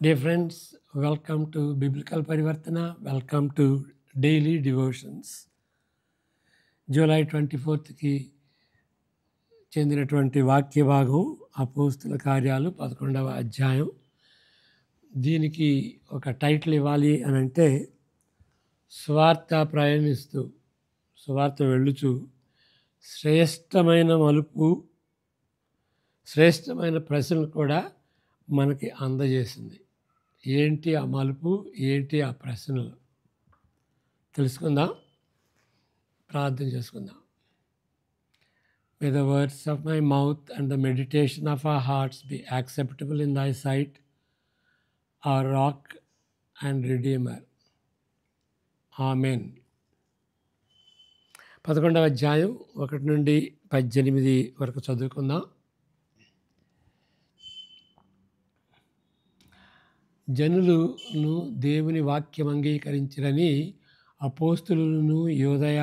Dear friends, welcome to Biblical Parivartana. Welcome to Daily Devotions. July 24కి చెందినటువంటి వాక్య భాగం అపోస్తుల కార్యాలు 11వ అధ్యాయం. దీనికి ఒక టైటిల్ ఇవ్వాలి అని అంటే సువార్త ప్రయాణిస్తూ సువార్త వెళ్ళుచు శ్రేష్టమైన మలుపు, శ్రేష్టమైన ప్రశ్నలు కూడా మనకి అందజేసింది. ఏంటి ఆ మలుపు, ఏంటి ఆ ప్రశ్నలు తెలుసుకుందాం, ప్రార్థన చేసుకుందాం. May the words of my mouth and the meditation of our hearts be acceptable in thy sight, our rock and redeemer. Amen. 11వ అధ్యాయం 1 నుండి 18 వరకు చదువుకుందాం. జనులను దేవుని వాక్యం అంగీకరించిరని అపోస్తులను యోదయ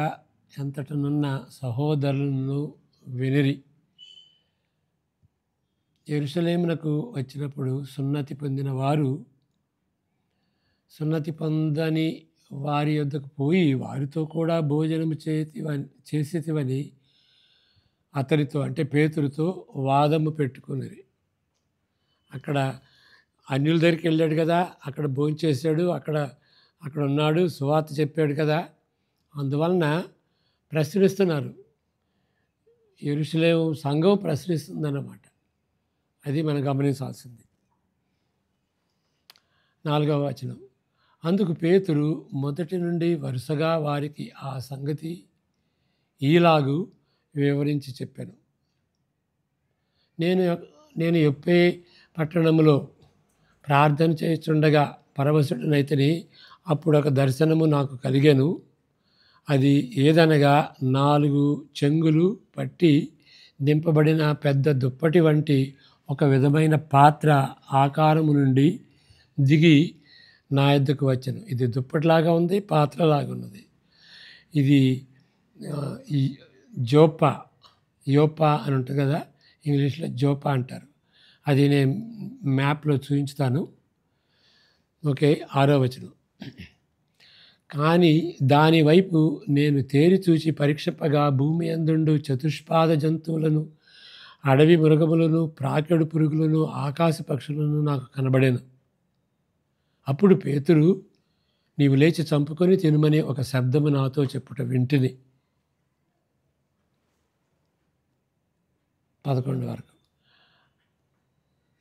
ఎంతటనున్న సహోదరులను వినిరి. యెరూషలేమునకు వచ్చినప్పుడు సున్నతి పొందిన వారు సున్నతి పొందని వారి యొద్దకు పోయి వారితో కూడా భోజనము చేసేటివని అతనితో అంటే పేతురుతో వాదము పెట్టుకునిరి. అక్కడ అన్యుల దగ్గరికి వెళ్ళాడు కదా, అక్కడ భోంచేశాడు, అక్కడ ఉన్నాడు, సువార్త చెప్పాడు కదా, అందువలన ప్రశ్నిస్తున్నారు. యెరూషలేము సంఘం ప్రశ్నిస్తుందన్నమాట. అది మనం గమనించాల్సింది. 4వ వచనం. అందుకు పేతురు మొదటి నుండి వరుసగా వారికి ఆ సంగతి ఈలాగు వివరించి చెప్పాను. నేను యొప్పే పట్టణంలో ప్రార్థన చేస్తుండగా పరవశుడనైతిని. అప్పుడు ఒక దర్శనము నాకు కలిగెను. అది ఏదనగా 4 చెంగులు పట్టి దింపబడిన పెద్ద దుప్పటి వంటి ఒక విధమైన పాత్ర ఆకారము నుండి దిగి నా యొద్దకు వచ్చెను. ఇది దుప్పటిలాగా ఉంది, పాత్రలాగా ఉన్నది. ఇది యోపా అని ఉంటుంది కదా, ఇంగ్లీష్లో జోపా అంటారు. అది నేను మ్యాప్లో చూపించుతాను. ఓకే, 6వ వచనం. కానీ దాని వైపు నేను తేరి చూచి పరీక్షింపగా భూమి యందుండు చతుష్పాద జంతువులను, అడవి మృగములను, ప్రాకెడు పురుగులను, ఆకాశ పక్షులను నాకు కనబడెను. అప్పుడు పేతురు, నీవు లేచి చంపుకొని తినుమని ఒక శబ్దము నాతో చెప్పుట వింటిని. 11 వరకు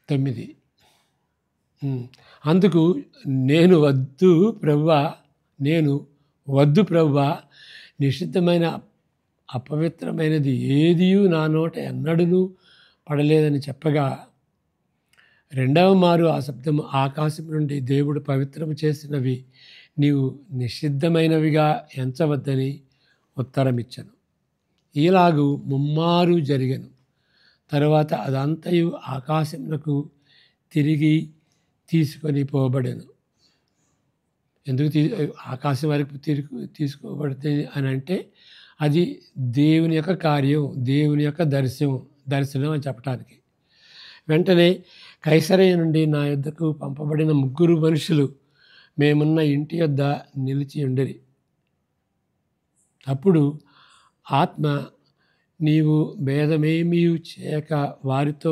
9. అందుకు నేను వద్దు ప్రభువా, నిషిద్ధమైన అపవిత్రమైనది ఏదియూ నా నోట ఎన్నడూనూ పడలేదని చెప్పగా, 2వ మారు ఆ శబ్దము ఆకాశం నుండి, దేవుడు పవిత్రము చేసినవి నీవు నిషిద్ధమైనవిగా ఎంచవద్దని ఉత్తరమిచ్చను. ఈలాగు ముమ్మారు జరిగెను. తరువాత అదంతయు ఆకాశమునకు తిరిగి తీసుకొని పోబడెను. ఎందుకు ఆకాశం వరకు తీసుకోబడుతుంది అని అంటే అది దేవుని యొక్క కార్యం, దేవుని యొక్క దర్శనం అని చెప్పడానికి. వెంటనే కైసరయ నుండి నా యొద్దకు పంపబడిన 3 మనుషులు మేమున్న ఇంటి యొద్ద నిలిచి ఉండిరి. అప్పుడు ఆత్మ, నీవు భేదమేమీయూ చేయక వారితో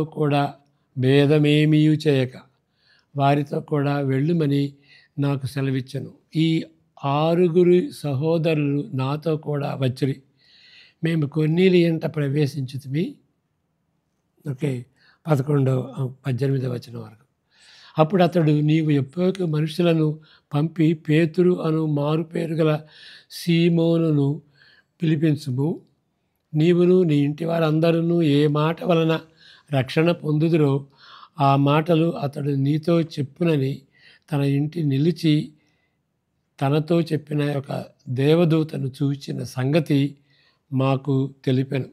కూడా వెళ్ళుమని నాకు సెలవిచ్చెను. ఈ 6 సహోదరులు నాతో కూడా వచ్చిరి. మేము కొర్నేలి ఇంట ప్రవేశించితిమి. ఓకే, 18వ వచనం వరకు. అప్పుడు అతడు, నీవు యొప్పేకు మనుషులను పంపి పేతురు అను మారు పేరు గల సీమోనును పిలిపించుము. నీవును నీ ఇంటి వారందరూ ఏ మాట వలన రక్షణ పొందుదురో ఆ మాటలు అతడు నీతో చెప్పునని తన ఇంటి నిలిచి తనతో చెప్పిన ఒక దేవదూతను చూచిన సంగతి మాకు తెలిపెను.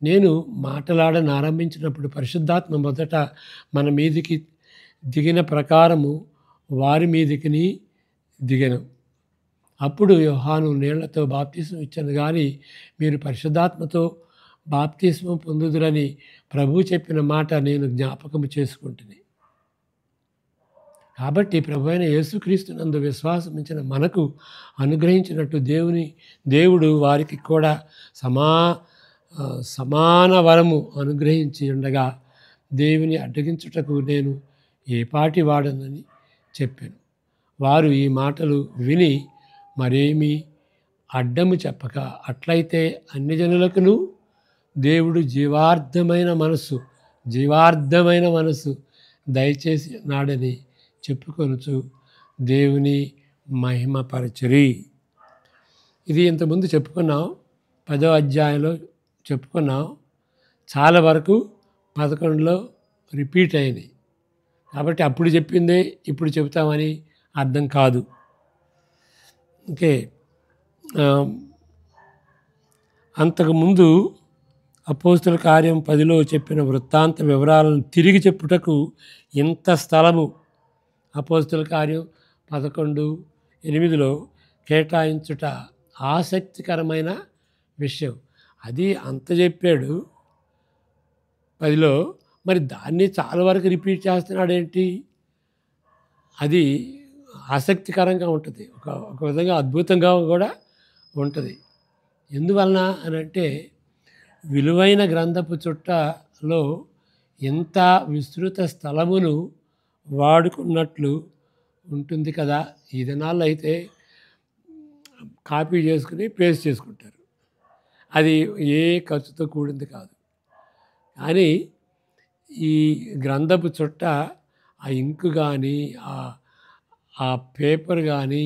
నేను మాట్లాడనారంభించినప్పుడు పరిశుద్ధాత్మ మొదట మన మీదికి దిగిన ప్రకారము వారి మీదికి దిగెను. అప్పుడు యోహాను నీళ్లతో బాప్తిస్మం ఇచ్చాను, కానీ మీరు పరిశుద్ధాత్మతో బాప్తిస్మం పొందుదురని ప్రభువు చెప్పిన మాట నేను జ్ఞాపకము చేసుకుంటుని. కాబట్టి ప్రభువైన యేసుక్రీస్తునందు విశ్వాసం ఉంచిన మనకు అనుగ్రహించినట్టు దేవుడు వారికి కూడా సమాన వరము అనుగ్రహించి ఉండగా దేవుని అడ్డగించుటకు నేను ఏపాటి వాడనని చెప్పాను. వారు ఈ మాటలు విని మరేమీ అడ్డము చెప్పక, అట్లయితే అన్ని జనులకును దేవుడు జీవార్థమైన మనస్సు దయచేసి నాడని చెప్పుకొనుచు దేవుని మహిమపరచురి. ఇది ఇంతకుముందు చెప్పుకున్నాం, 10వ అధ్యాయంలో చెప్పుకున్నాం. చాలా వరకు 11లో రిపీట్ అయినాయి. కాబట్టి అప్పుడు చెప్పిందే ఇప్పుడు చెబుతామని అర్థం కాదు. ఓకే. అంతకుముందు అపోస్తుల కార్యం 10లో చెప్పిన వృత్తాంత వివరాలను తిరిగి చెప్పుటకు ఇంత స్థలము అపోస్తుల కార్యం 11:8లో కేటాయించుట ఆసక్తికరమైన విషయం. అది అంత చెప్పాడు 10లో, మరి దాన్ని చాలా వరకు రిపీట్ చేస్తున్నాడేంటి? అది ఆసక్తికరంగా ఉంటుంది, ఒక విధంగా అద్భుతంగా కూడా ఉంటుంది. ఎందువలన అని అంటే, విలువైన గ్రంథపు చుట్టలో ఎంత విస్తృత స్థలమును వాడుకున్నట్లు ఉంటుంది కదా. ఈ దినాల్లో అయితే కాపీ చేసుకుని పేస్ట్ చేసుకుంటారు, అది ఏ ఖర్చుతో కూడింది కాదు. కానీ ఈ గ్రంథపు చుట్ట, ఆ ఇంకు కానీ ఆ పేపర్ కానీ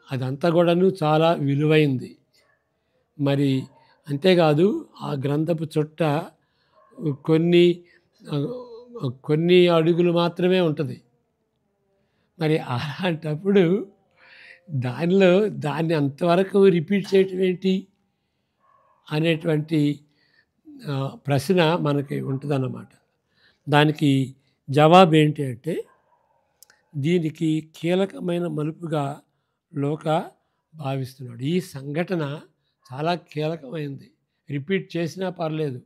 అదంతా కూడాను చాలా విలువైంది. మరి అంతేకాదు, ఆ గ్రంథపు చుట్ట కొన్ని అడుగులు మాత్రమే ఉంటుంది. మరి అలాంటప్పుడు దాన్ని అంతవరకు రిపీట్ చేయటం ఏంటి అనేటువంటి ప్రశ్న మనకి ఉంటుందన్నమాట. దానికి జవాబు ఏంటి అంటే, దీనికి కీలకమైన మలుపుగా లూకా భావిస్తున్నాడు. ఈ సంఘటన చాలా కీలకమైంది, రిపీట్ చేసినా పర్లేదు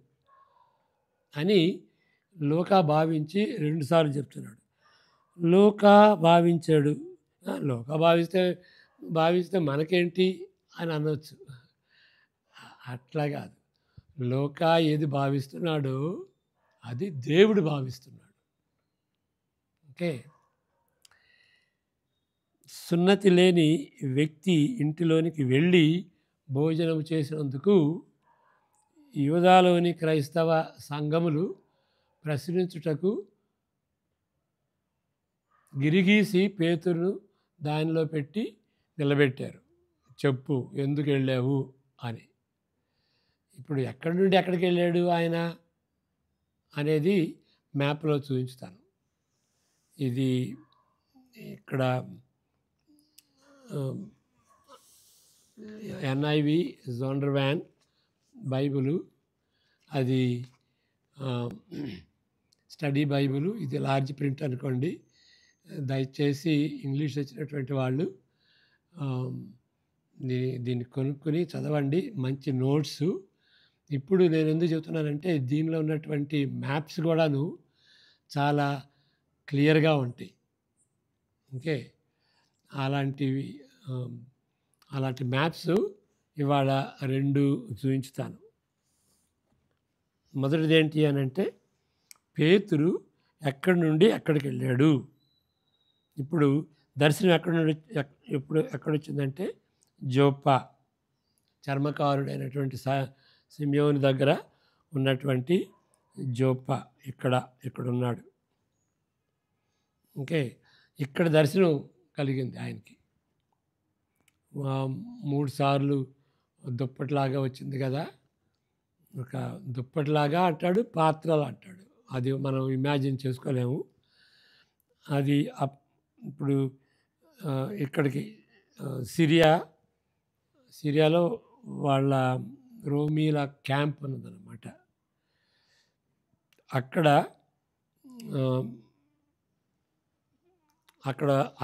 అని లూకా భావించి 2 సార్లు చెప్తున్నాడు. లూకా భావించాడు, లూకా భావిస్తే మనకేంటి అని అనవచ్చు. అట్లా కాదు, లూకా ఏది భావిస్తున్నాడో అది దేవుడు భావిస్తున్నాడు. ఓకే. సున్నతి లేని వ్యక్తి ఇంటిలోనికి వెళ్ళి భోజనం చేసినందుకు యూదాలోని క్రైస్తవ సంఘములు ప్రశ్నించుటకు గిరిగీసి పేతురును దానిలో పెట్టి నిలబెట్టారు. చెప్పు, ఎందుకు వెళ్ళావు అని. ఇప్పుడు ఎక్కడి నుండి ఎక్కడికి వెళ్ళాడు ఆయన అనేది మ్యాప్లో చూపించుతాను. ఇది ఇక్కడ NIV జోండర్వాన్ బైబిలు, అది స్టడీ బైబిలు, ఇది లార్జ్ ప్రింట్ అనుకోండి. దయచేసి ఇంగ్లీష్ వచ్చినటువంటి వాళ్ళు దీన్ని కొనుక్కొని చదవండి, మంచి నోట్సు. ఇప్పుడు నేను ఎందుకు చెప్తున్నానంటే, దీనిలో ఉన్నటువంటి మ్యాప్స్ కూడాను చాలా క్లియర్గా ఉంటాయి. ఓకే. అలాంటి మ్యాప్స్ ఇవాళ 2 చూపించుతాను. మొదటిది ఏంటి అని అంటే, పేతురు ఎక్కడి నుండి ఎక్కడికి వెళ్ళాడు. ఇప్పుడు దర్శనం ఎక్కడొచ్చిందంటే, జోపా, చర్మకారుడైనటువంటి సిమియోను దగ్గర ఉన్నటువంటి జోపా ఇక్కడ ఉన్నాడు. ఓకే. ఇక్కడ దర్శనం కలిగింది ఆయనకి. 3 సార్లు దుప్పటిలాగా వచ్చింది కదా. ఒక దుప్పటిలాగా అంటాడు, పాత్రలు అంటాడు, అది మనం ఇమాజిన్ చేసుకోలేము. అది ఇప్పుడు ఇక్కడికి సిరియాలో వాళ్ళ రోమీల క్యాంప్ ఉన్నదన్నమాట.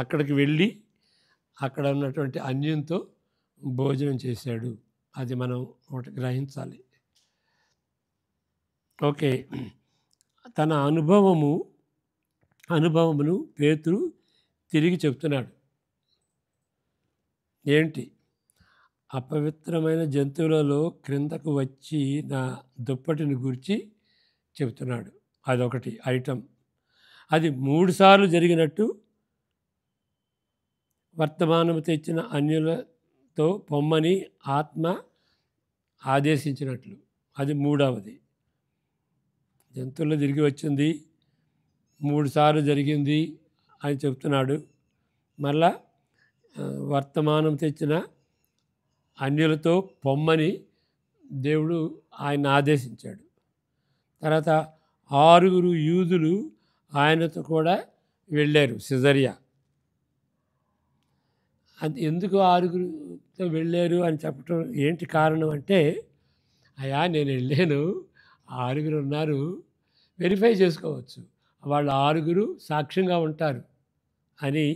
అక్కడికి వెళ్ళి అక్కడ ఉన్నటువంటి అన్యంతో భోజనం చేశాడు. అది మనం ఒకటి గ్రహించాలి. ఓకే. తన అనుభవమును పేతురు తిరిగి చెప్తున్నాడు. ఏంటి? అపవిత్రమైన జంతువులలో క్రిందకు వచ్చి నా దుప్పటిని గూర్చి చెబుతున్నాడు. అదొకటి ఐటమ్. అది 3 సార్లు జరిగినట్టు వర్తమానము తెచ్చిన అన్యులతో పొమ్మని ఆత్మ ఆదేశించినట్లు. అది మూడవది. జంతువుల్లో తిరిగి వచ్చింది, 3 సార్లు జరిగింది అని చెప్తున్నాడు. మళ్ళా వర్తమానం తెచ్చిన అన్యులతో పొమ్మని దేవుడు ఆయన ఆదేశించాడు. తర్వాత 6 యూదులు ఆయనతో కూడా వెళ్ళారు సిజరియా. అది ఎందుకు 6తో వెళ్ళారు అని చెప్పటం ఏంటి కారణం అంటే, అయ్యా నేను వెళ్ళాను, 6 ఉన్నారు, వెరిఫై చేసుకోవచ్చు, వాళ్ళు 6 సాక్ష్యంగా ఉంటారు అని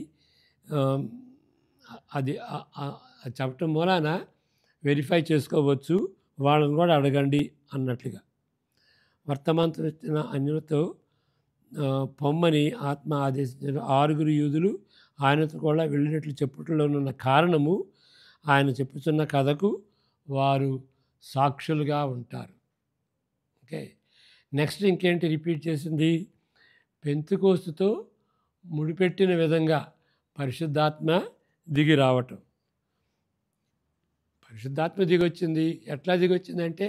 అది చెప్పటం మూలాన వెరిఫై చేసుకోవచ్చు, వాళ్ళని కూడా అడగండి అన్నట్లుగా. వర్తమానం వచ్చిన అన్యులతో పొమ్మని ఆత్మ ఆదేశించిన 6 యూదులు ఆయనతో కూడా వెళ్ళినట్లు చెప్పుటలోనున్న కారణము, ఆయన చెప్పుతున్న కథకు వారు సాక్షులుగా ఉంటారు. ఓకే, నెక్స్ట్ ఇంకేంటి రిపీట్ చేసింది? పెంతెకోస్తుతో ముడిపెట్టిన విధంగా పరిశుద్ధాత్మ దిగి రావటం. పరిశుద్ధాత్మ దిగొచ్చింది. ఎట్లా దిగొచ్చిందంటే,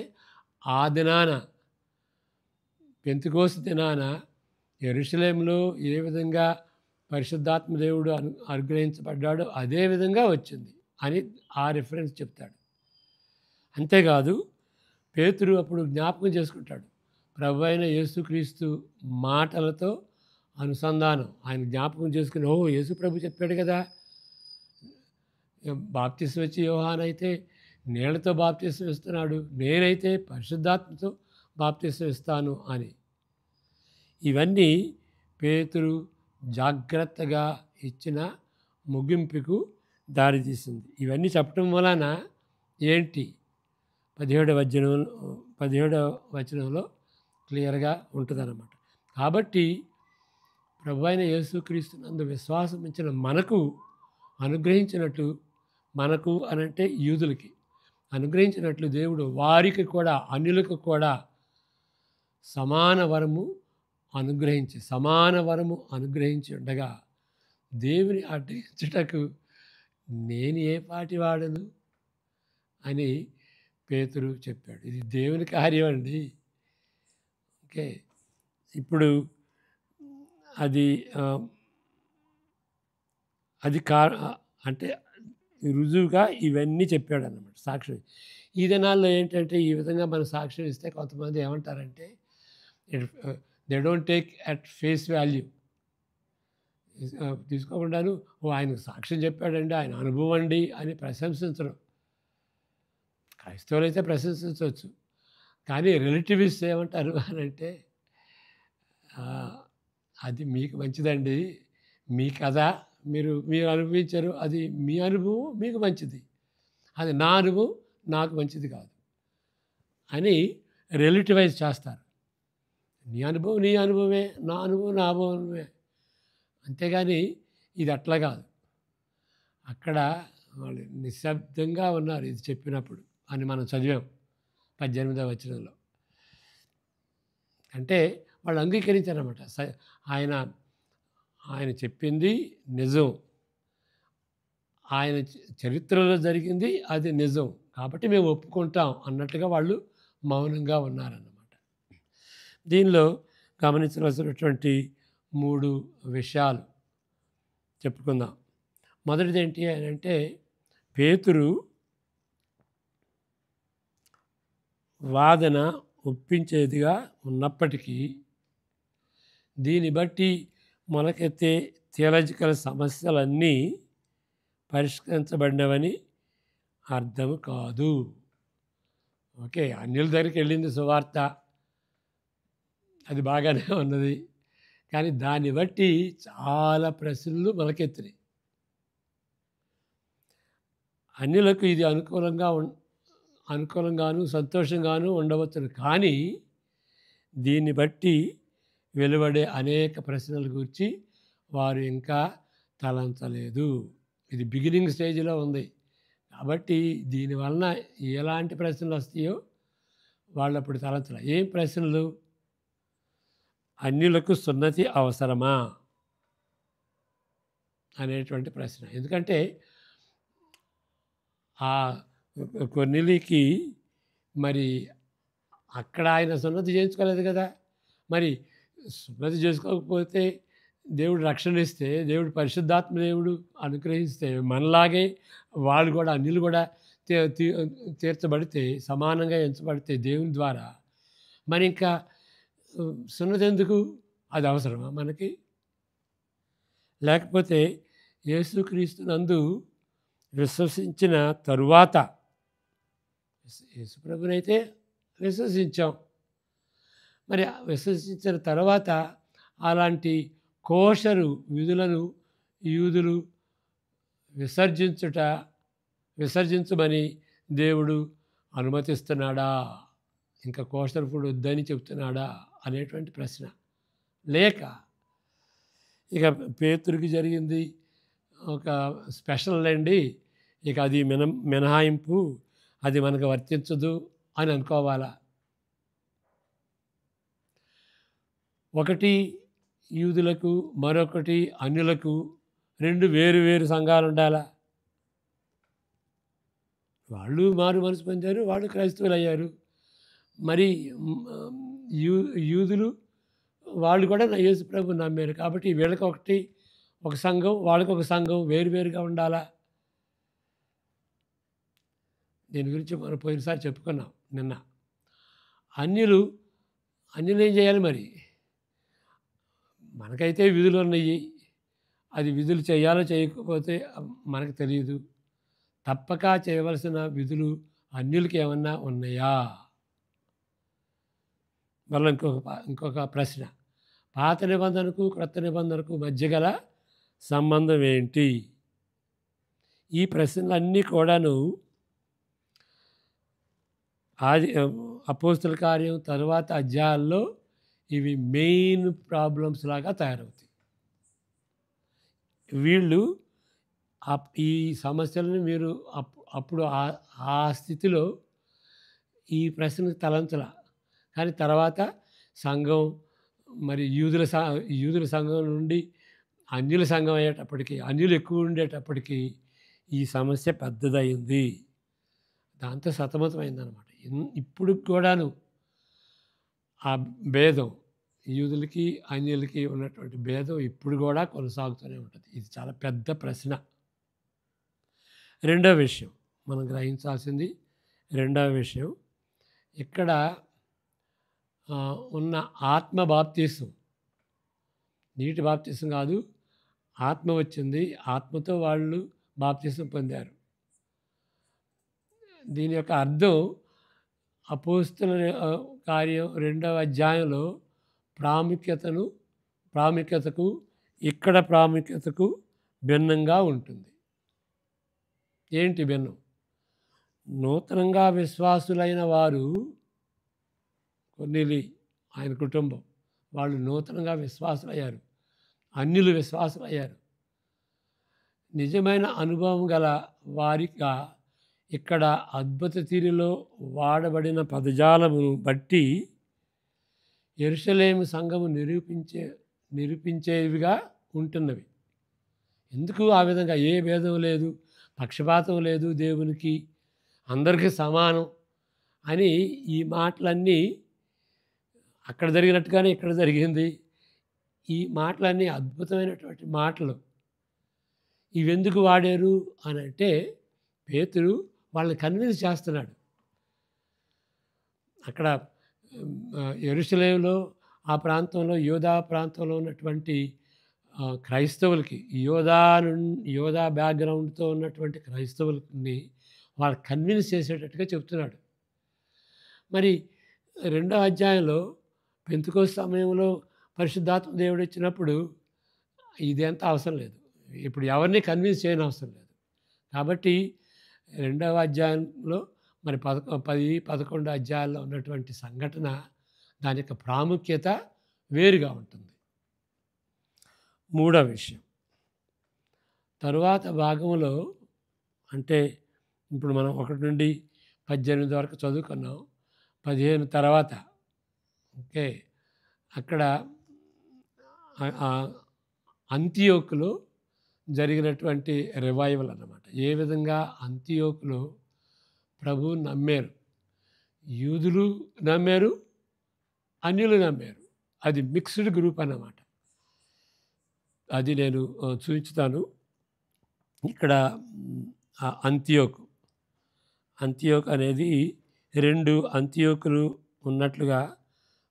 ఆ దినాన పెంతెకోస్తు దినాన యెరూషలేములో ఏ విధంగా పరిశుద్ధాత్మ దేవుడు అనుగ్రహించబడ్డాడో అదే విధంగా వచ్చింది అని ఆ రిఫరెన్స్ చెప్తాడు. అంతేకాదు, పేతురు అప్పుడు జ్ఞాపకం చేసుకుంటాడు, ప్రభు అయిన యేసుక్రీస్తు మాటలతో అనుసంధానం. ఆయన జ్ఞాపకం చేసుకుని, ఓ యేసు ప్రభు చెప్పాడు కదా, బాప్తిసం వచ్చి యోహాను అయితే నీళ్లతో బాప్తిసం ఇస్తున్నాడు, నేనైతే పరిశుద్ధాత్మతో బాప్తిసం ఇస్తాను అని. ఇవన్నీ పేతురు జాగ్రత్తగా ఇచ్చిన ముగింపుకు దారితీసింది. ఇవన్నీ చెప్పటం వలన ఏంటి? 17వ వచనంలో క్లియర్గా ఉంటుందన్నమాట. కాబట్టి ప్రభు అయిన యేసుక్రీస్తునందు విశ్వాసం ఉంచిన మనకు అనుగ్రహించినట్లు, మనకు అనంటే యూదులకి అనుగ్రహించినట్లు దేవుడు వారికి కూడా, అన్యులకు కూడా సమాన వరము అనుగ్రహించి ఉండగా దేవుని అడ్డగించుటకు నేను ఏ పాటి వాడను అని పేతురు చెప్పాడు. ఇది దేవుని కార్యం అండి. ఓకే, ఇప్పుడు అది అంటే రుజువుగా ఇవన్నీ చెప్పాడు అన్నమాట, సాక్ష్యం. ఈ దినాల్లో ఏంటంటే, ఈ విధంగా మనం సాక్ష్యం ఇస్తే కొంతమంది ఏమంటారంటే, they don't take at face value. తీసుకోకుండాను, ఓ ఆయన సాక్ష్యం చెప్పాడండి, ఆయన అనుభవం అండి అని ప్రశంసించడం. క్రైస్తవులు అయితే ప్రశంసించవచ్చు, కానీ రిలేటివిస్ట్ ఏమంటారు అని అంటే, అది మీకు మంచిదండి, మీ కథ మీరు అనుభవించారు, అది మీ అనుభవం మీకు మంచిది, అది నా అనుభవం నాకు మంచిది కాదు అని రిలేటివైజ్ చేస్తారు. నీ అనుభవం నీ అనుభవమే, నా అనుభవం నా అనుభవమే. అంతేగాని ఇది అట్లా కాదు. అక్కడ వాళ్ళు నిశ్శబ్దంగా ఉన్నారు ఇది చెప్పినప్పుడు అని మనం చదివాం 18వ వచనంలో. అంటే వాళ్ళు అంగీకరించారన్నమాట. ఆయన చెప్పింది నిజం, ఆయన చరిత్రలో జరిగింది అది నిజం, కాబట్టి మేము ఒప్పుకుంటాం అన్నట్టుగా వాళ్ళు మౌనంగా ఉన్నారన్నమాట. దీనిలో గమనించవలసినటువంటి 3 విషయాలు చెప్పుకుందాం. మొదటిది ఏంటి అని అంటే, పేతురు వాదన ఒప్పించేదిగా ఉన్నప్పటికీ దీన్ని బట్టి మొలకెత్తే థియలాజికల్ సమస్యలన్నీ పరిష్కరించబడినవని అర్థం కాదు. ఓకే, అన్యుల దగ్గరికి వెళ్ళింది సువార్త, అది బాగానే ఉన్నది, కానీ దాన్ని బట్టి చాలా ప్రశ్నలు మొలకెత్తినాయి. అన్యులకు ఇది అనుకూలంగాను సంతోషంగాను ఉండవచ్చును, కానీ దీన్ని బట్టి వెలువడే అనేక ప్రశ్నల గురించి వారు ఇంకా తలంచలేదు. ఇది బిగినింగ్ స్టేజ్లో ఉంది. కాబట్టి దీనివలన ఎలాంటి ప్రశ్నలు వస్తాయో వాళ్ళు అప్పుడు తలంచలే. ఏం ప్రశ్నలు? అన్యులకు సున్నతి అవసరమా అనేటువంటి ప్రశ్న. ఎందుకంటే ఆ కొర్నేలికి మరి అక్కడ ఆయన సున్నతి చేయించుకోలేదు కదా. మరి సున్నతి చేసుకోకపోతే దేవుడు రక్షణ ఇస్తే, దేవుడు పరిశుద్ధాత్మ దేవుడు అనుగ్రహిస్తే మనలాగే వాళ్ళు కూడా అన్యులు కూడా తీర్చబడితే, సమానంగా ఎంచబడితే దేవుని ద్వారా, మరి ఇంకా సున్నతి ఎందుకు? అది అవసరమా మనకి? లేకపోతే యేసుక్రీస్తునందు విశ్వసించిన తరువాత, యేసుప్రభునైతే విశ్వసించాం, మరి విశ్వసించిన తర్వాత అలాంటి కోషరు విధులను యూదులు విసర్జించమని దేవుడు అనుమతిస్తున్నాడా? ఇంకా కోషరు ఫుడ్ వద్దని చెప్తున్నాడా అనేటువంటి ప్రశ్న. లేక ఇక పేతురుకి జరిగింది ఒక స్పెషల్ అండి, ఇక అది మినహాయింపు, అది మనకు వర్తించదు అని అనుకోవాలా? ఒకటి యూదులకు, మరొకటి అన్యులకు, రెండు వేరు వేరు సంఘాలు ఉండాలా? వాళ్ళు మారు మనసు పొందారు, వాళ్ళు క్రైస్తవులు అయ్యారు. మరి యూదులు వాళ్ళు కూడా యేసు ప్రభువుని నమ్మారు. కాబట్టి వీళ్ళకి ఒకటి ఒక సంఘం, వాళ్ళకి ఒక సంఘం, వేరువేరుగా ఉండాలా? దీని గురించి మనం పోయినసారి చెప్పుకున్నాం నిన్న. అన్యులు ఏం చేయాలి మరి? మనకైతే విధులు ఉన్నాయి, అది విధులు చేయాలో చేయకపోతే మనకు తెలియదు. తప్పక చేయవలసిన విధులు అన్యులకి ఏమన్నా ఉన్నాయా? మళ్ళీ ఇంకొక ప్రశ్న, పాత నిబంధనకు క్రొత్త నిబంధనకు మధ్య గల సంబంధం ఏంటి? ఈ ప్రశ్నలన్నీ కూడాను అపోస్తుల కార్యం తరువాత అధ్యాయాల్లో ఇవి మెయిన్ ప్రాబ్లమ్స్ లాగా తయారవుతాయి. వీళ్ళు ఈ సమస్యలను మీరు అప్పుడు ఆ స్థితిలో ఈ ప్రశ్నకు తలంచల. కానీ తర్వాత సంఘం, మరి యూదుల సంఘం నుండి అన్యుల సంఘం అయ్యేటప్పటికీ, అన్యులు ఎక్కువ ఉండేటప్పటికీ ఈ సమస్య పెద్దదైంది. దాంతో సతమతమైందనమాట. ఇప్పుడు కూడాను ఆ భేదం, యూదులకి అన్యులకి ఉన్నటువంటి భేదం ఇప్పుడు కూడా కొనసాగుతూనే ఉంటుంది. ఇది చాలా పెద్ద ప్రశ్న. రెండో విషయం మనం గ్రహించాల్సింది, రెండవ విషయం, ఇక్కడ ఉన్న ఆత్మ బాప్తీసం, నీటి బాప్తీసం కాదు, ఆత్మ వచ్చింది, ఆత్మతో వాళ్ళు బాప్తీసం పొందారు. దీని యొక్క అర్థం అపోస్తుల కార్యం 2వ అధ్యాయంలో ప్రాముఖ్యతకు ఇక్కడ ప్రాముఖ్యతకు భిన్నంగా ఉంటుంది. ఏంటి భిన్నం? నూతనంగా విశ్వాసులైన వారు, కొర్నేలి ఆయన కుటుంబం వాళ్ళు నూతనంగా విశ్వాసులయ్యారు, అన్యులు విశ్వాసులయ్యారు. నిజమైన అనుభవం గల వారిగా ఇక్కడ అద్భుత తీరులో వాడబడిన పదజాలమును బట్టి యెరూషలేము సంఘము నిరూపించేవిగా ఉంటున్నవి. ఎందుకు ఆ విధంగా? ఏ భేదం లేదు, పక్షపాతం లేదు, దేవునికి అందరికీ సమానం అని ఈ మాటలన్నీ అక్కడ జరిగినట్టుగానే ఇక్కడ జరిగింది. ఈ మాటలన్నీ అద్భుతమైనటువంటి మాటలు. ఇవెందుకు వాడారు అని అంటే, పేతురు వాళ్ళని కన్విన్స్ చేస్తున్నాడు. అక్కడ యెరూషలేములో, ఆ ప్రాంతంలో, యోధా ప్రాంతంలో ఉన్నటువంటి క్రైస్తవులకి, యోధా బ్యాక్గ్రౌండ్తో ఉన్నటువంటి క్రైస్తవులని వాళ్ళు కన్విన్స్ చేసేటట్టుగా చెప్తున్నాడు. మరి 2వ అధ్యాయంలో పెంతెకోస్తు సమయంలో పరిశుద్ధాత్మ దేవుడు వచ్చినప్పుడు ఇదంతా అవసరం లేదు, ఇప్పుడు ఎవరిని కన్విన్స్ చేయని అవసరం లేదు. కాబట్టి 2వ అధ్యాయంలో మరి 10-11 అధ్యాయాల్లో ఉన్నటువంటి సంఘటన, దాని యొక్క ప్రాముఖ్యత వేరుగా ఉంటుంది. మూడవ విషయం, తరువాత భాగంలో అంటే ఇప్పుడు మనం 1 నుండి 18 వరకు చదువుకున్నాం. 15 తర్వాత ఓకే. అక్కడ అంతియోకులో జరిగినటువంటి రివైవల్ అన్నమాట. ఏ విధంగా అంతియోకులో ప్రభువుని నమ్మారు. యూదులు నమ్మారు, అన్యులు నమ్మారు. అది మిక్స్డ్ గ్రూప్ అన్నమాట. అది నేను చూపించుతాను. ఇక్కడ అంతియోకు అనేది 2 అంతియోకులు ఉన్నట్లుగా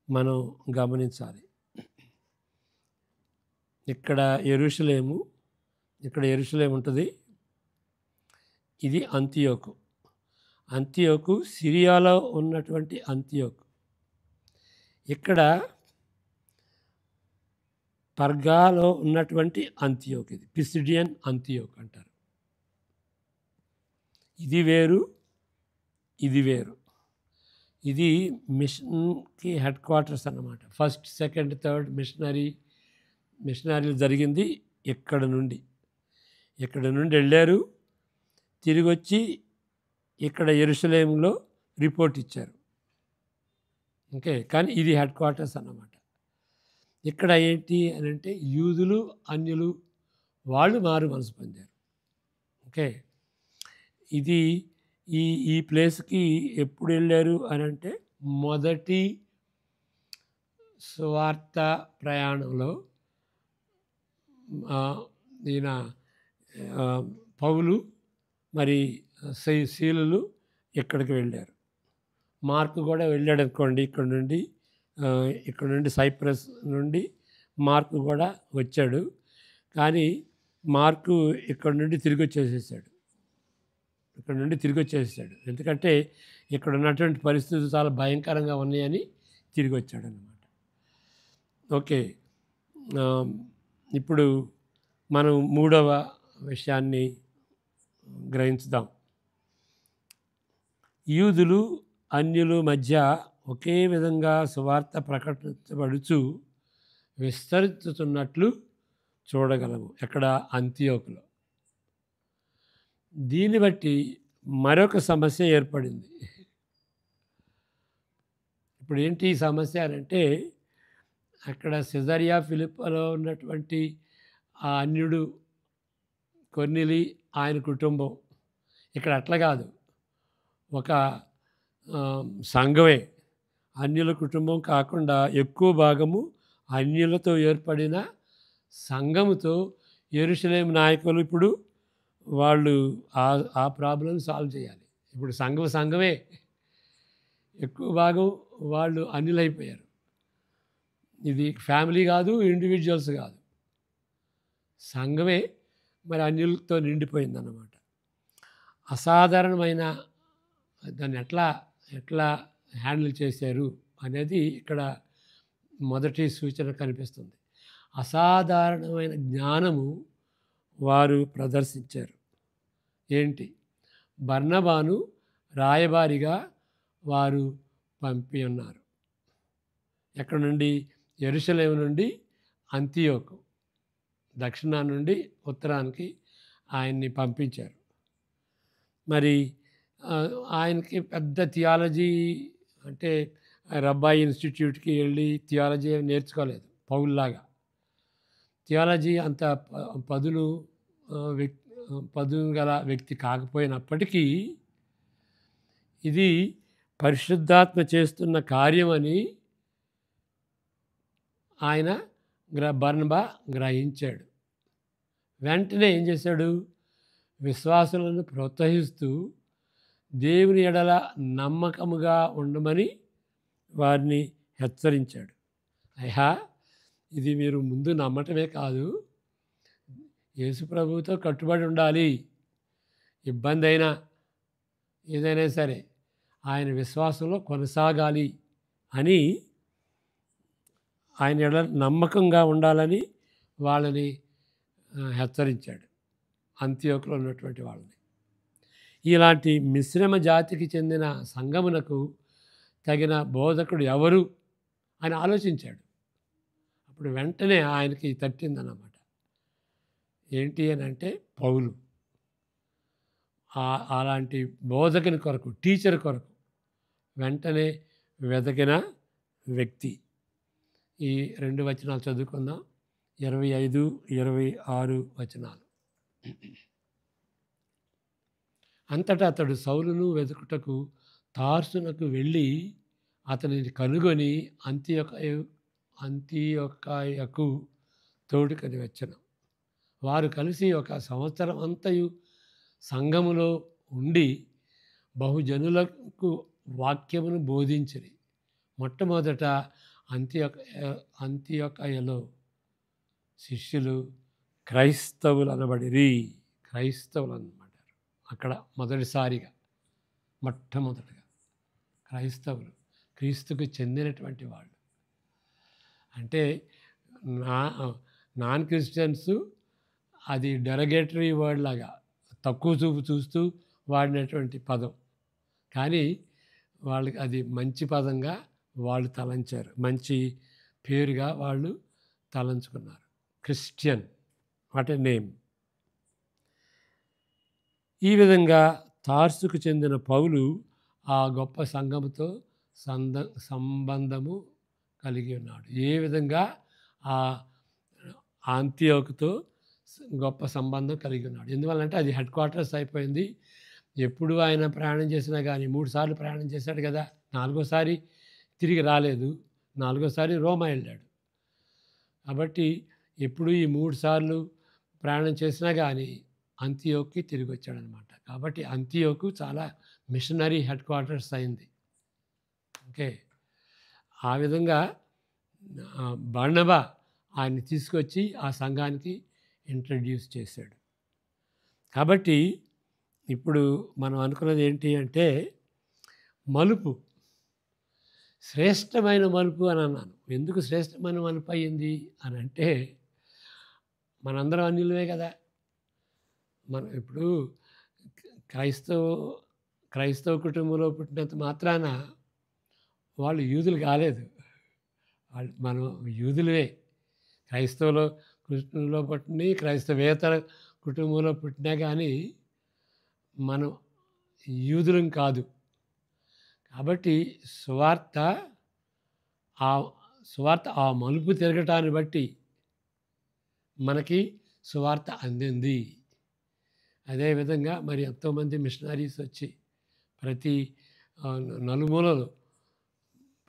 మనం గమనించాలి. ఇక్కడ యెరూషలేము ఉంటుంది. ఇది అంతియోకు సిరియాలో ఉన్నటువంటి అంతియోకు. ఇక్కడ పర్గాలో ఉన్నటువంటి అంతియోకు. ఇది పిసిడియన్ అంతియోకు అంటారు. ఇది వేరు, ఇది వేరు. ఇది మిషన్కి హెడ్ క్వార్టర్స్ అన్నమాట. ఫస్ట్, సెకండ్, థర్డ్ మిషనరీలు జరిగింది ఇక్కడ నుండి వెళ్ళారు. తిరిగి వచ్చి ఇక్కడ యెరూషలేములో రిపోర్ట్ ఇచ్చారు. ఓకే. కానీ ఇది హెడ్ క్వార్టర్స్ అన్నమాట. ఇక్కడ ఏంటి అని అంటే యూదులు, అన్యులు వాళ్ళు మారు మనసు పొందారు. ఓకే. ఇది ఈ ప్లేస్కి ఎప్పుడు వెళ్ళారు అని అంటే మొదటి సువార్త ప్రయాణంలో ఈయన పౌలు మరి శీలులు ఇక్కడికి వెళ్ళారు. మార్కు కూడా వెళ్ళాడు అనుకోండి. ఇక్కడ నుండి సైప్రస్ నుండి మార్కు కూడా వచ్చాడు. కానీ మార్కు ఇక్కడ నుండి తిరిగి వచ్చేసేసాడు. ఎందుకంటే ఇక్కడ ఉన్నటువంటి పరిస్థితులు చాలా భయంకరంగా ఉన్నాయని తిరిగి వచ్చాడు అన్నమాట. ఓకే. ఇప్పుడు మనం 3వ విషయాన్ని గ్రహించుదాం. యూదులు, అన్యులు మధ్య ఒకే విధంగా సువార్త ప్రకటించబడుచు విస్తరించుతున్నట్లు చూడగలము. ఎక్కడ? అంతియోకులో. దీన్ని బట్టి మరొక సమస్య ఏర్పడింది. ఇప్పుడు ఏంటి ఈ సమస్య అంటే అక్కడ సిజరియా ఫిలిప్పీలో ఉన్నటువంటి ఆ అన్యుడు కొర్నేలి, ఆయన కుటుంబం. ఇక్కడ అట్లా కాదు, ఒక సంఘమే. అన్యుల కుటుంబం కాకుండా ఎక్కువ భాగము అన్యులతో ఏర్పడిన సంఘముతో యెరూషలేము నాయకులు ఇప్పుడు వాళ్ళు ఆ ప్రాబ్లం సాల్వ్ చేయాలి. ఇప్పుడు సంఘమే ఎక్కువ భాగం వాళ్ళు అన్యులైపోయారు. ఇది ఫ్యామిలీ కాదు, ఇండివిజువల్స్ కాదు, సంఘమే మరి అన్యులతో నిండిపోయిందన్నమాట. అసాధారణమైన దాన్ని ఎట్లా హ్యాండిల్ చేశారు అనేది ఇక్కడ మొదటి సూచన కనిపిస్తుంది. అసాధారణమైన జ్ఞానము వారు ప్రదర్శించారు. ఏంటి? బర్నబాను రాయబారిగా వారు పంపి ఉన్నారు. ఎక్కడి నుండి? యెరూషలేము నుండి అంతియోకు, దక్షిణాన నుండి ఉత్తరానికి ఆయన్ని పంపించారు. మరి ఆయనకి పెద్ద థియాలజీ అంటే రబ్బాయి ఇన్స్టిట్యూట్కి వెళ్ళి థియాలజీ నేర్చుకోలేదు పౌల్లాగా. థియాలజీ అంత పదును గల వ్యక్తి కాకపోయినప్పటికీ ఇది పరిశుద్ధాత్మ చేస్తున్న కార్యమని ఆయన బర్నబా గ్రహించాడు. వెంటనే ఏం చేశాడు? విశ్వాసులను ప్రోత్సహిస్తూ దేవుని ఎడల నమ్మకముగా ఉండమని వారిని హెచ్చరించాడు. అయ్యా, ఇది మీరు ముందు నమ్మటమే కాదు, యేసు ప్రభువుతో కట్టుబడి ఉండాలి. ఇబ్బంది అయినా ఏదైనా సరే ఆయన విశ్వాసంలో కొనసాగాలి అని, ఆయన ఎడల నమ్మకంగా ఉండాలని వాళ్ళని హెచ్చరించాడు, అంతియోకులో ఉన్నటువంటి వాళ్ళని. ఇలాంటి మిశ్రమ జాతికి చెందిన సంఘమునకు తగిన బోధకుడు ఎవరు అని ఆలోచించాడు. అప్పుడు వెంటనే ఆయనకి తట్టిందన్నమాట. ఏంటి అని అంటే పౌలు. అలాంటి బోధకుని కొరకు, టీచర్ కొరకు వెంటనే వెతికిన వ్యక్తి. ఈ 2 వచనాలు చదువుకుందాం. 25, 26 వచనాలు. అంతటా అతడు సౌలును వెతుకుటకు తార్సునకు వెళ్ళి అతనిని కనుగొని అంతియొక్కకు తోడుకొని వచ్చెను. వారు కలిసి 1 సంవత్సరం అంతయు సంఘములో ఉండి బహుజనులకు వాక్యమును బోధించిరి. మొట్టమొదట అంతియొక్కయలో శిష్యులు క్రైస్తవులు అనబడిరి. క్రైస్తవులు అనబడ్డారు అక్కడ మొట్టమొదటిగా క్రైస్తవులు, క్రీస్తుకు చెందినటువంటి వాళ్ళు. అంటే నాన్ క్రిస్టియన్స్ అది డెరగేటరీ వర్డ్ లాగా తక్కువ చూపు చూస్తూ వాడినటువంటి పదం. కానీ వాళ్ళకి అది మంచి పదంగా వాళ్ళు తలంచారు, మంచి పేరుగా వాళ్ళు తలంచుకున్నారు. Christian, what a name. ఈ విధంగా తార్సుకు చెందిన పౌలు ఆ గొప్ప సంఘముతో సంబంధము కలిగి ఉన్నాడు. ఏ విధంగా ఆ అంతియోకుతో గొప్ప సంబంధం కలిగి ఉన్నాడు. ఎందువల్లంటే అది హెడ్ క్వార్టర్స్ అయిపోయింది. ఎప్పుడు ఆయన ప్రయాణం చేసినా కానీ 3 సార్లు ప్రయాణం చేశాడు కదా. 4వసారి తిరిగి రాలేదు. 4వసారి రోమా వెళ్ళాడు. కాబట్టి ఎప్పుడు ఈ 3 సార్లు ప్రయాణం చేసినా కానీ అంతియోక్కి తిరిగి వచ్చాడనమాట. కాబట్టి అంతియోకు చాలా మిషనరీ హెడ్ క్వార్టర్స్ అయింది. ఓకే. ఆ విధంగా బర్నబా ఆయన్ని తీసుకొచ్చి ఆ సంఘానికి ఇంట్రడ్యూస్ చేశాడు. కాబట్టి ఇప్పుడు మనం అనుకున్నది ఏంటి అంటే మలుపు, శ్రేష్టమైన మలుపు అని అన్నాను. ఎందుకు శ్రేష్టమైన మలుపు అయ్యింది అని అంటే మనందరం అన్యులమే కదా. మనం ఇప్పుడు క్రైస్తవ కుటుంబంలో పుట్టినంత మాత్రాన వాళ్ళు యూదులు కాలేదు. మనం యూదులే. కృష్ణులో పుట్టిన క్రైస్తవేతర కుటుంబంలో పుట్టినా కానీ మనం యూదులం కాదు. కాబట్టి సువార్త ఆ మలుపు తిరగటాన్ని బట్టి మనకి సువార్త అందింది. అదేవిధంగా మరి ఎంతోమంది మిషనరీస్ వచ్చి ప్రతి నలుమూలలు,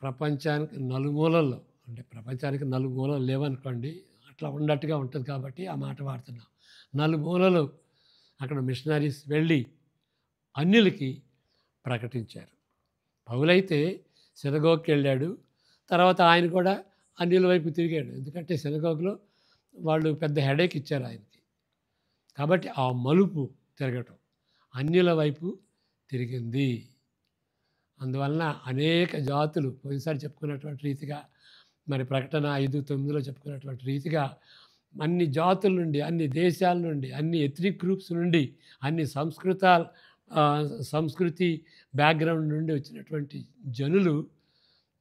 ప్రపంచానికి నలుమూలల్లో, అంటే ప్రపంచానికి నలుమూలలు లేవనుకోండి, అట్లా ఉన్నట్టుగా ఉంటుంది కాబట్టి ఆ మాట వాడుతున్నాం. నలుమూలలు అక్కడ మిషనరీస్ వెళ్ళి అన్యులకి ప్రకటించారు. పౌలైతే సినగోగ్కి వెళ్ళాడు. తర్వాత ఆయన కూడా అన్యుల వైపు తిరిగాడు. ఎందుకంటే సినగోగ్లో వాళ్ళు పెద్ద హెడేక్ ఇచ్చారు ఆయనకి. కాబట్టి ఆ మలుపు తిరగటం అన్యుల వైపు తిరిగింది. అందువలన అనేక జాతులు పోయినసారి చెప్పుకున్నటువంటి రీతిగా, మరి ప్రకటన 5:9లో చెప్పుకున్నటువంటి రీతిగా అన్ని జాతుల నుండి, అన్ని దేశాల నుండి, అన్ని ఎథ్నిక్ గ్రూప్స్ నుండి, అన్ని సంస్కృతి బ్యాక్గ్రౌండ్ నుండి వచ్చినటువంటి జనులు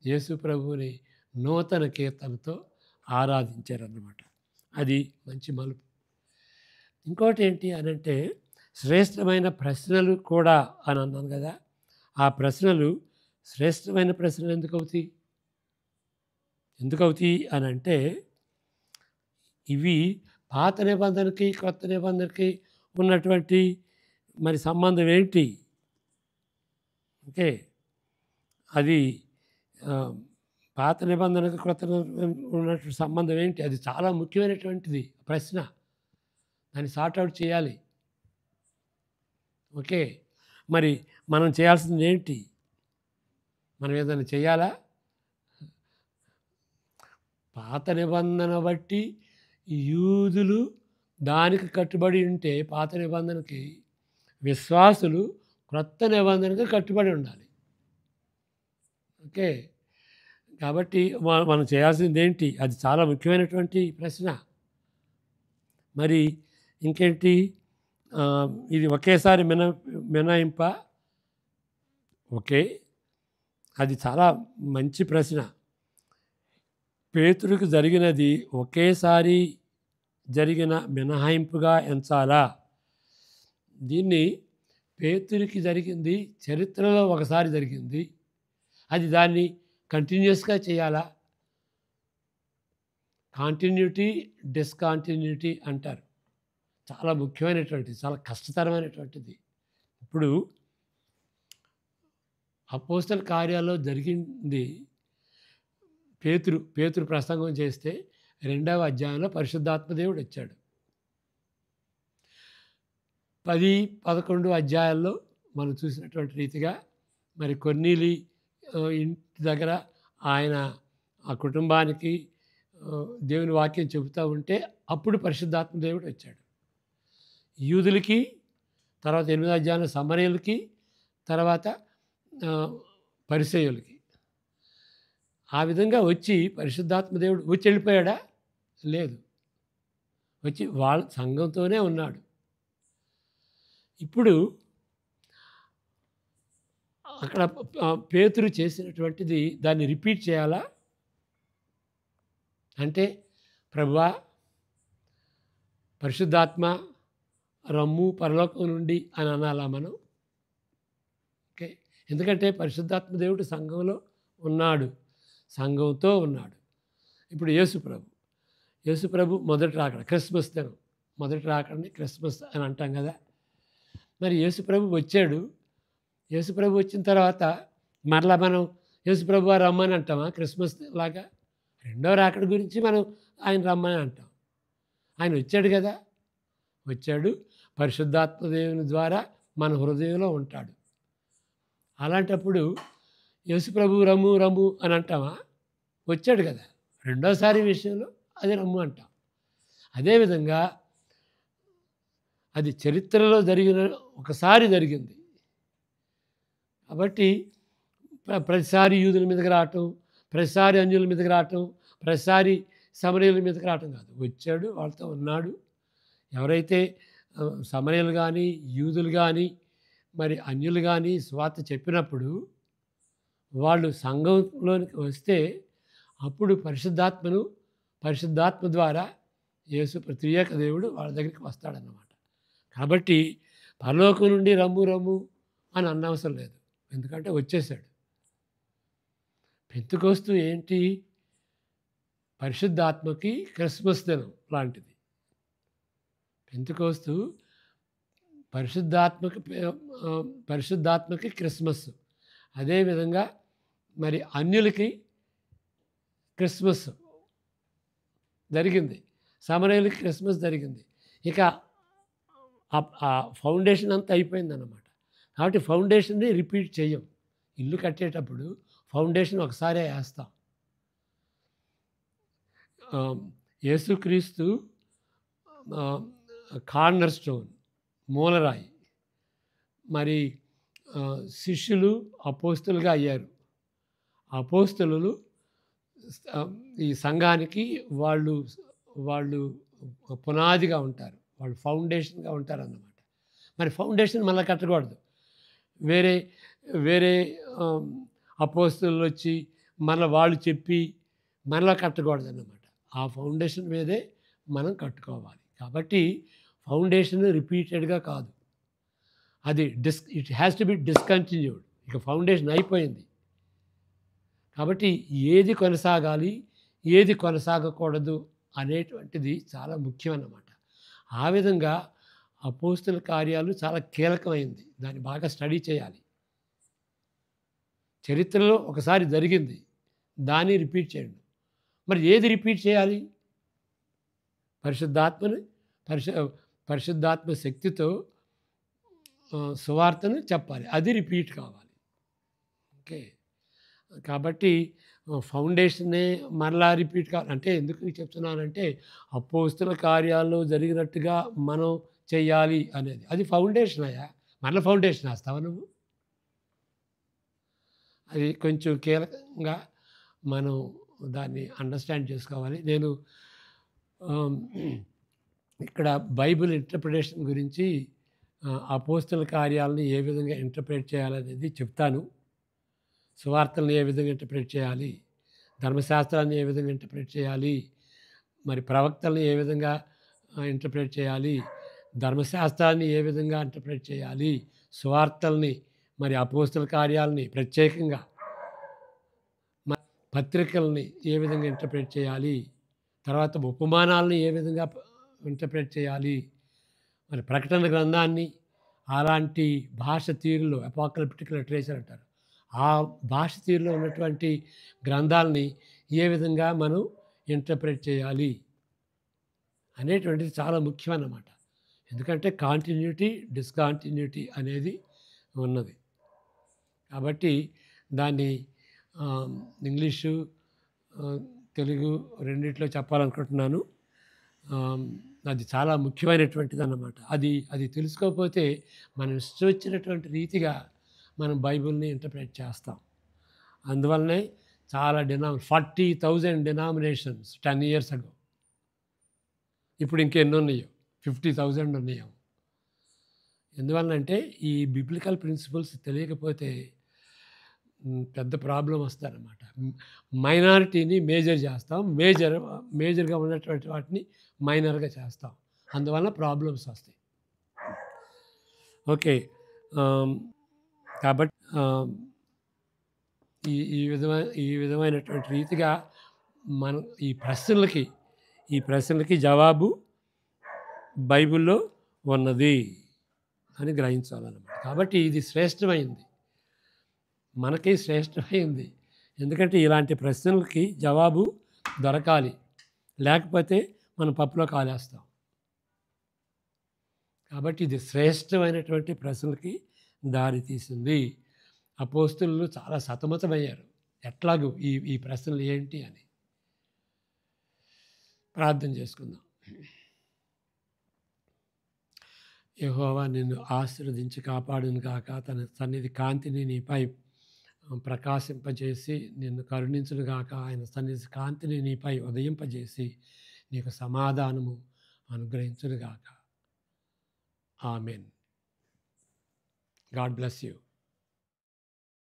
యేసు ప్రభువుని నూతన కీర్తనతో ఆరాధించారన్నమాట. అది మంచి మలుపు. ఇంకోటి ఏంటి అనంటే శ్రేష్టమైన ప్రశ్నలు కూడా అని అన్నాను కదా. ఆ ప్రశ్నలు శ్రేష్టమైన ప్రశ్నలు ఎందుకు అవుతాయి అని అంటే ఇవి పాత నిబంధనకి కొత్త నిబంధనకి ఉన్నటువంటి మరి సంబంధం ఏంటి? ఓకే. అది పాత నిబంధనకి కొత్త ఉన్నటువంటి సంబంధం ఏంటి? అది చాలా ముఖ్యమైనటువంటిది ప్రశ్న. దాన్ని సార్ట్అవుట్ చేయాలి. ఓకే. మరి మనం చేయాల్సింది ఏంటి? మనం ఏదైనా చేయాలా? పాత నిబంధన బట్టి యూదులు దానికి కట్టుబడి ఉంటే, పాత నిబంధనకి విశ్వాసులు క్రొత్త నిబంధనకి కట్టుబడి ఉండాలి. ఓకే. కాబట్టి మనం చేయాల్సింది ఏంటి? అది చాలా ముఖ్యమైనటువంటి ప్రశ్న. మరి ఇంకేంటి? ఇది ఒకేసారి మినహాయింప. ఓకే. అది చాలా మంచి ప్రశ్న. పేతురుకు జరిగినది ఒకేసారి జరిగిన మినహాయింపుగా ఎంచాలా? దీన్ని పేతురికి జరిగింది చరిత్రలో ఒకసారి జరిగింది. అది దాన్ని కంటిన్యూస్‌గా చేయాలా? కాంటిన్యూటీ, డిస్కంటిన్యూటీ అంటారు. చాలా ముఖ్యమైనటువంటిది. చాలా కష్టతరమైనటువంటిది. ఇప్పుడు అపోస్తల కార్యాల్లో జరిగింది పేతురు ప్రసంగం చేస్తే 2వ అధ్యాయంలో పరిశుద్ధాత్మ దేవుడు వచ్చాడు. 10, 11 అధ్యాయాల్లో మనం చూసినటువంటి రీతిగా మరి కొర్నేలి ఇంటి దగ్గర ఆయన ఆ కుటుంబానికి దేవుని వాక్యం చెబుతూ ఉంటే అప్పుడు పరిశుద్ధాత్మ దేవుడు వచ్చాడు. యూదులకి, తర్వాత 8వ అధ్యాయంలో సమరయులకి, తర్వాత పరిసయ్యులకి. ఆ విధంగా వచ్చి పరిశుద్ధాత్మ దేవుడు వచ్చి వెళ్ళిపోయాడా? లేదు. వచ్చి వాళ్ళ సంఘంతోనే ఉన్నాడు. ఇప్పుడు అక్కడ పేతురు చేసినటువంటిది దాన్ని రిపీట్ చేయాలా? అంటే ప్రభువా పరిశుద్ధాత్మ రమ్ము పరలోకం నుండి అని అనాలా మనం? ఓకే. ఎందుకంటే పరిశుద్ధాత్మ దేవుడు సంఘంలో ఉన్నాడు, సంఘంతో ఉన్నాడు. ఇప్పుడు యేసు ప్రభు మొదటి రాకడ, క్రిస్మస్ దినం మొదటి రాకడని క్రిస్మస్ అని అంటాం కదా. మరి యేసు ప్రభు వచ్చాడు. యేసు ప్రభు వచ్చిన తర్వాత మరలా మనం యేసు ప్రభు రమ్మని అంటామా? క్రిస్మస్ లాగా రెండో రాకడ గురించి మనం ఆయన రమ్మని అంటాం. ఆయన వచ్చాడు కదా, వచ్చాడు. పరిశుద్ధాత్మ దేవుని ద్వారా మన హృదయంలో ఉంటాడు. అలాంటప్పుడు యేసు ప్రభు రమ్ము రమ్ము అని అంటామా? వచ్చాడు కదా. రెండోసారి విషయంలో అది రమ్ము అంటాం. అదేవిధంగా అది చరిత్రలో ఒకసారి జరిగింది కాబట్టి ప్రతిసారి యూదుల మీదకి రావటం, ప్రతిసారి అన్యుల మీదకి రావటం, ప్రతిసారి సమరయుల మీదకి రావటం కాదు. వచ్చాడు, వాళ్ళతో ఉన్నాడు. ఎవరైతే సమరయులు కానీ, యూదులు కానీ, మరి అన్యులు కానీ సువార్త చెప్పినప్పుడు వాళ్ళు సంఘంలోనికి వస్తే అప్పుడు పరిశుద్ధాత్మ ద్వారా యేసు త్రియేక దేవుడు వాళ్ళ దగ్గరికి వస్తాడన్నమాట. కాబట్టి పరలోకం నుండి రమ్ము రమ్ము అని అనవసరం లేదు. ఎందుకంటే వచ్చేసాడు. పెంతెకోస్తు ఏంటి? పరిశుద్ధాత్మకి క్రిస్మస్ దినం లాంటిది. పెంతెకోస్తు పరిశుద్ధాత్మకి క్రిస్మస్. అదేవిధంగా మరి అన్యులకి క్రిస్మస్ జరిగింది, సమరయులకి క్రిస్మస్ జరిగింది. ఇక ఆ ఫౌండేషన్ అంతా అయిపోయిందన్నమాట. కాబట్టి ఫౌండేషన్ని రిపీట్ చేయం. ఇల్లు కట్టేటప్పుడు ఫౌండేషన్ ఒకసారే వేస్తాం. యేసుక్రీస్తు కార్నర్ స్టోన్, మూలరాయి. మరి శిష్యులు అపోస్తులుగా అయ్యారు. అపోస్తులు ఈ సంఘానికి వాళ్ళు పునాదిగా ఉంటారు, వాళ్ళు ఫౌండేషన్గా ఉంటారన్నమాట. మరి ఫౌండేషన్ మళ్ళీ కట్టకూడదు. వేరే అపోస్తులు వచ్చి మళ్ళీ వాళ్ళు చెప్పి మళ్ళీ కట్టకూడదన్నమాట. ఆ ఫౌండేషన్ మీదే మనం కట్టుకోవాలి. కాబట్టి ఫౌండేషన్ రిపీటెడ్గా కాదు, అది it has to be discontinued. ఇక ఫౌండేషన్ అయిపోయింది కాబట్టి ఏది కొనసాగాలి, ఏది కొనసాగకూడదు అనేటువంటిది చాలా ముఖ్యమన్నమాట. ఆ విధంగా అపోస్తుల కార్యాలు చాలా కీలకమైంది. దాన్ని బాగా స్టడీ చేయాలి. చరిత్రలో ఒకసారి జరిగింది, దాన్ని రిపీట్ చేయండి. మరి ఏది రిపీట్ చేయాలి? పరిశుద్ధాత్మ శక్తితో సువార్తను చెప్పాలి, అది రిపీట్ కావాలి. ఓకే. కాబట్టి ఫౌండేషనే మరలా రిపీట్ కావాలి అంటే ఎందుకు చెప్తున్నానంటే అపోస్తుల కార్యాల్లో జరిగినట్టుగా మనం చెయ్యాలి అనేది, అది ఫౌండేషన్ అయ్యా. మరలా ఫౌండేషన్ వేస్తావా నువ్వు? అది కొంచెం కీలకంగా మనం దాన్ని అండర్స్టాండ్ చేసుకోవాలి. నేను ఇక్కడ బైబిల్ ఇంటర్ప్రిటేషన్ గురించి అపోస్తుల కార్యాలను ఏ విధంగా ఇంటర్ప్రిట్ చేయాలనేది చెప్తాను. సువార్తలను ఏ విధంగా ఇంటర్ప్రిట్ చేయాలి, ధర్మశాస్త్రాన్ని ఏ విధంగా ఇంటర్ప్రిట్ చేయాలి, మరి ప్రవక్తలను ఏ విధంగా ఇంటర్ప్రెట్ చేయాలి, ధర్మశాస్త్రాన్ని ఏ విధంగా ఇంటర్ప్రెట్ చేయాలి, సువార్తల్ని మరి అపోస్తల కార్యాలని ప్రత్యేకంగా పత్రికల్ని ఏ విధంగా ఇంటర్ప్రెట్ చేయాలి, తర్వాత ఉపమానాలని ఏ విధంగా ఇంటర్ప్రెట్ చేయాలి, మరి ప్రకటన గ్రంథాన్ని అలాంటి భాష తీరులో అపోకలిప్టిక్ లిటరేచర్ అంటారు. ఆ భాష తీరులో ఉన్నటువంటి గ్రంథాలని ఏ విధంగా మనం ఇంటర్ప్రెట్ చేయాలి అనేటువంటిది చాలా ముఖ్యమన్నమాట. ఎందుకంటే కాంటిన్యూటీ, డిస్కాంటిన్యూటీ అనేది ఉన్నది. కాబట్టి దాన్ని ఇంగ్లీషు, తెలుగు రెండిట్లో చెప్పాలనుకుంటున్నాను. అది చాలా ముఖ్యమైనటువంటిదన్నమాట. అది తెలుసుకోకపోతే మనం ఇష్టం వచ్చినటువంటి రీతిగా మనం బైబిల్‌ని ఇంటర్ప్రెట్ చేస్తాం. అందువల్లనే చాలా 40,000 డినామినేషన్స్ 10 ఇయర్స్ అగో. ఇప్పుడు ఇంకెన్నున్నాయో 50,000 ఉన్నాయేమో. ఎందువలనంటే ఈ బిబ్లికల్ ప్రిన్సిపల్స్ తెలియకపోతే పెద్ద ప్రాబ్లమ్ వస్తుందన్నమాట. మైనారిటీని మేజర్ చేస్తాం, మేజర్‌గా ఉన్నటువంటి వాటిని మైనర్‌గా చేస్తాం. అందువల్ల ప్రాబ్లమ్స్ వస్తాయి. ఓకే. కాబట్టి ఈ ఈ విధమైనటువంటి రీతిగా మనం ఈ ప్రశ్నలకి జవాబు బైబిల్‌లో ఉన్నది అని గ్రహించాలన్నమాట. కాబట్టి ఇది శ్రేష్టమైంది, మనకి శ్రేష్టమైంది. ఎందుకంటే ఇలాంటి ప్రశ్నలకి జవాబు దొరకాలి, లేకపోతే మనం పప్పులో కాలేస్తాం. కాబట్టి ఇది శ్రేష్టమైనటువంటి ప్రశ్నలకి దారి తీసింది. అపోస్తలులు చాలా సతమతమయ్యారు, ఎట్లాగూ ఈ ప్రశ్నలు ఏంటి అని. ప్రార్థన చేసుకుందాం. యెహోవా నిన్ను ఆశీర్వదించి కాపాడును గాక, తన సన్నిధి కాంతిని నీపై ప్రకాశింపజేసి నిన్ను కరుణించును గాక, ఆయన సన్నిధి కాంతిని నీపై ఉదయింపజేసి నీకు సమాధానము అనుగ్రహించును గాక. ఆమెన్. God bless you.